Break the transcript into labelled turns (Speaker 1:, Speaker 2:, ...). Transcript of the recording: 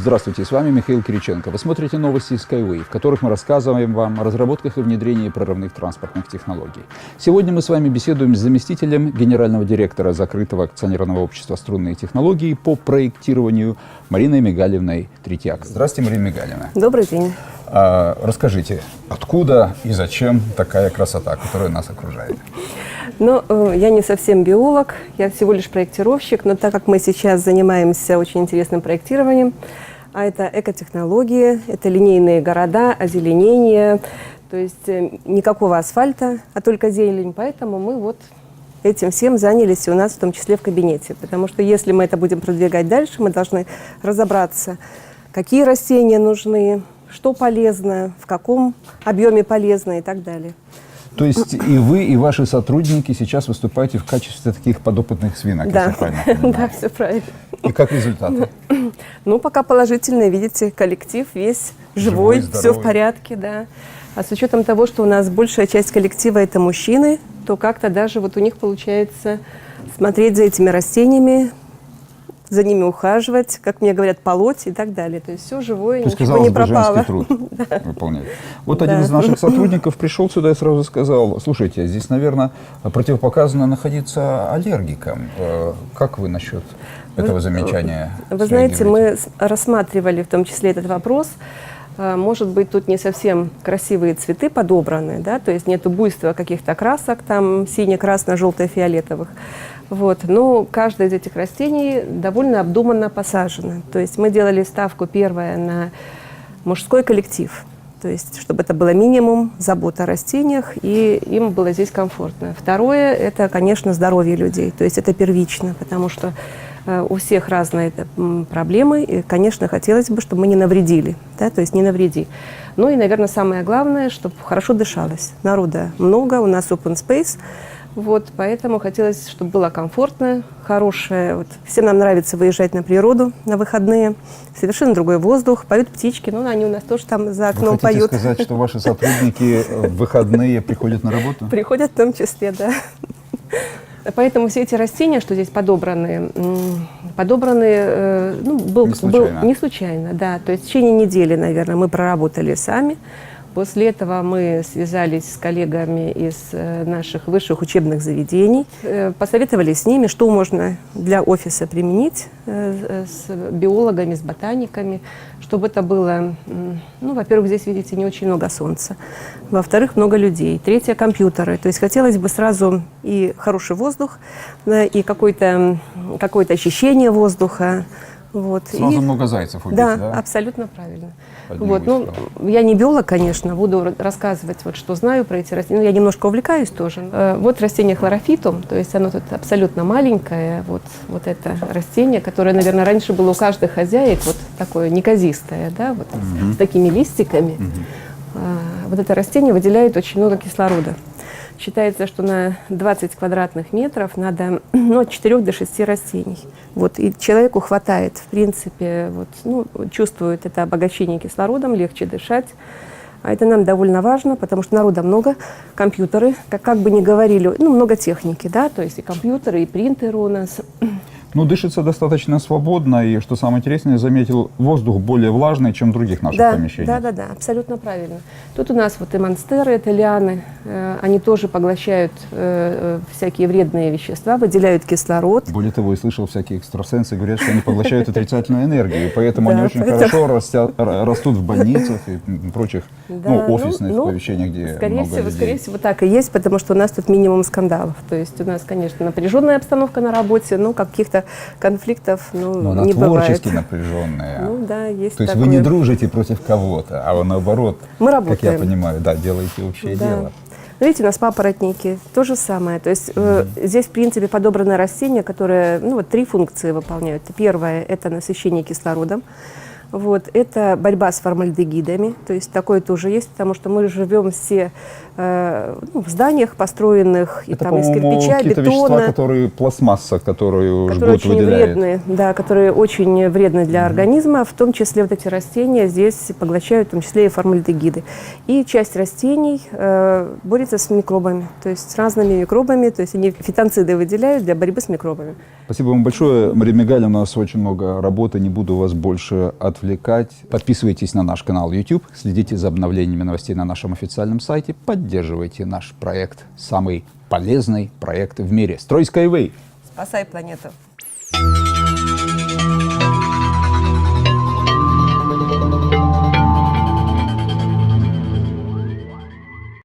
Speaker 1: Здравствуйте, с вами Михаил Кириченко. Вы смотрите новости Skyway, в которых мы рассказываем вам о разработках и внедрении прорывных транспортных технологий. Сегодня мы с вами беседуем с заместителем генерального директора закрытого акционерного общества «Струнные технологии» по проектированию Мариной Мигальевной Третьяк. Здравствуйте, Марина Мигальевна.
Speaker 2: Добрый день.
Speaker 1: Расскажите, откуда и зачем такая красота, которая нас окружает?
Speaker 2: Ну, я не совсем биолог, я всего лишь проектировщик, но так как мы сейчас занимаемся очень интересным проектированием, а это экотехнологии, это линейные города, озеленение, то есть никакого асфальта, а только зелень, поэтому мы вот этим всем занялись и у нас в том числе в кабинете, потому что если мы это будем продвигать дальше, мы должны разобраться, какие растения нужны, что полезно, в каком объеме полезно и так далее.
Speaker 1: То есть и вы, и ваши сотрудники сейчас выступаете в качестве таких подопытных свинок,
Speaker 2: Да,
Speaker 1: если правильно понимаю.
Speaker 2: да, все правильно.
Speaker 1: И как результаты?
Speaker 2: Ну, пока положительно, видите, коллектив весь живой, все
Speaker 1: здоровый.
Speaker 2: в порядке, да. А с учетом того, что у нас большая часть коллектива это мужчины, то как-то даже вот у них получается смотреть за этими растениями, за ними ухаживать, как мне говорят, полоть и так далее. То есть все живое,
Speaker 1: То есть,
Speaker 2: ничего не пропало.
Speaker 1: женский труд выполнять. Вот один из наших сотрудников пришел сюда и сразу сказал: слушайте, здесь, наверное, противопоказано находиться аллергиком. Как вы насчет этого замечания?
Speaker 2: Вы знаете, мы рассматривали в том числе этот вопрос. Может быть, тут не совсем красивые цветы подобраны, да, то есть нету буйства каких-то красок, там сине-красно-желто-фиолетовых. Вот. Но каждое из этих растений довольно обдуманно посажено. То есть мы делали ставку первая на мужской коллектив, то есть чтобы это было минимум забота о растениях, и им было здесь комфортно. Второе – это, конечно, здоровье людей, то есть это первично, потому что у всех разные проблемы, и, конечно, хотелось бы, чтобы мы не навредили, да, то есть не навреди. Ну и, наверное, самое главное, чтобы хорошо дышалось. Народа много, у нас open space, вот, поэтому хотелось, чтобы было комфортно, хорошее. Вот, всем нам нравится выезжать на природу на выходные, совершенно другой воздух, поют птички, ну, они у нас тоже там за окном поют.
Speaker 1: Вы хотите сказать, что ваши сотрудники в выходные приходят на работу?
Speaker 2: Приходят в том числе, да. Поэтому все эти растения, что здесь подобраны, не случайно, да. То есть в течение недели, наверное, мы проработали сами. После этого мы связались с коллегами из наших высших учебных заведений, посоветовались с ними, что можно для офиса применить с биологами, с ботаниками, чтобы это было, ну, во-первых, здесь, видите, не очень много солнца, во-вторых, много людей, третье, компьютеры. То есть хотелось бы сразу и хороший воздух, и какое-то ощущение воздуха. Вот.
Speaker 1: Сразу много зайцев убить,
Speaker 2: да?
Speaker 1: Да,
Speaker 2: абсолютно правильно. Вот. Ну, я не биолог, конечно, буду рассказывать, вот, что знаю про эти растения. Я немножко увлекаюсь тоже. Вот растение хлорофитум, то есть оно тут абсолютно маленькое. Вот это растение, которое, наверное, раньше было у каждой хозяек, вот такое неказистое, да, вот, с такими листиками. Вот это растение выделяет очень много кислорода. Считается, что на 20 квадратных метров надо от 4 до 6 растений. Вот, и человеку хватает, в принципе, вот, ну, чувствует это обогащение кислородом, легче дышать. А это нам довольно важно, потому что народа много, компьютеры, как бы ни говорили, ну, много техники, да, то есть и компьютеры, и принтеры у нас.
Speaker 1: Ну, дышится достаточно свободно, и, что самое интересное, я заметил, воздух более влажный, чем в других наших помещениях.
Speaker 2: Да, абсолютно правильно. Тут у нас вот и монстеры, это лианы, они тоже поглощают всякие вредные вещества, выделяют кислород.
Speaker 1: Более того, я слышал, всякие экстрасенсы говорят, что они поглощают отрицательную энергию, поэтому они очень хорошо растут в больницах и прочих офисных помещениях, где много людей.
Speaker 2: Скорее всего, так и есть, потому что у нас тут минимум скандалов. То есть у нас, конечно, напряженная обстановка на работе, но каких-то конфликтов не бывает.
Speaker 1: Творчески напряженная.
Speaker 2: Ну да, есть
Speaker 1: То есть
Speaker 2: такое.
Speaker 1: вы не дружите против кого-то, а вы наоборот,
Speaker 2: мы работаем.
Speaker 1: как я понимаю, да, делаете общее дело.
Speaker 2: Видите, у нас папоротники, то же самое. То есть здесь, в принципе, подобрано растение, которое, ну, вот 3 функции выполняют. Первое – это насыщение кислородом. Вот, это борьба с формальдегидами, то есть такое тоже есть, потому что мы живем все в зданиях, построенных
Speaker 1: это,
Speaker 2: там, из кирпича, бетона.
Speaker 1: Вещества, которые пластмасса, которую жгут,
Speaker 2: очень
Speaker 1: выделяет.
Speaker 2: вредны, да, которые очень вредны для организма, в том числе вот эти растения здесь поглощают, в том числе и формальдегиды. И часть растений борется с микробами, то есть с разными микробами, то есть они фитонциды выделяют для борьбы с микробами.
Speaker 1: Спасибо вам большое. Мария Мигаль, у нас очень много работы, не буду вас больше отвлекать. Подписывайтесь на наш канал YouTube, следите за обновлениями новостей на нашем официальном сайте, поддерживайте наш проект, самый полезный проект в мире. Строй Skyway!
Speaker 2: Спасай планету!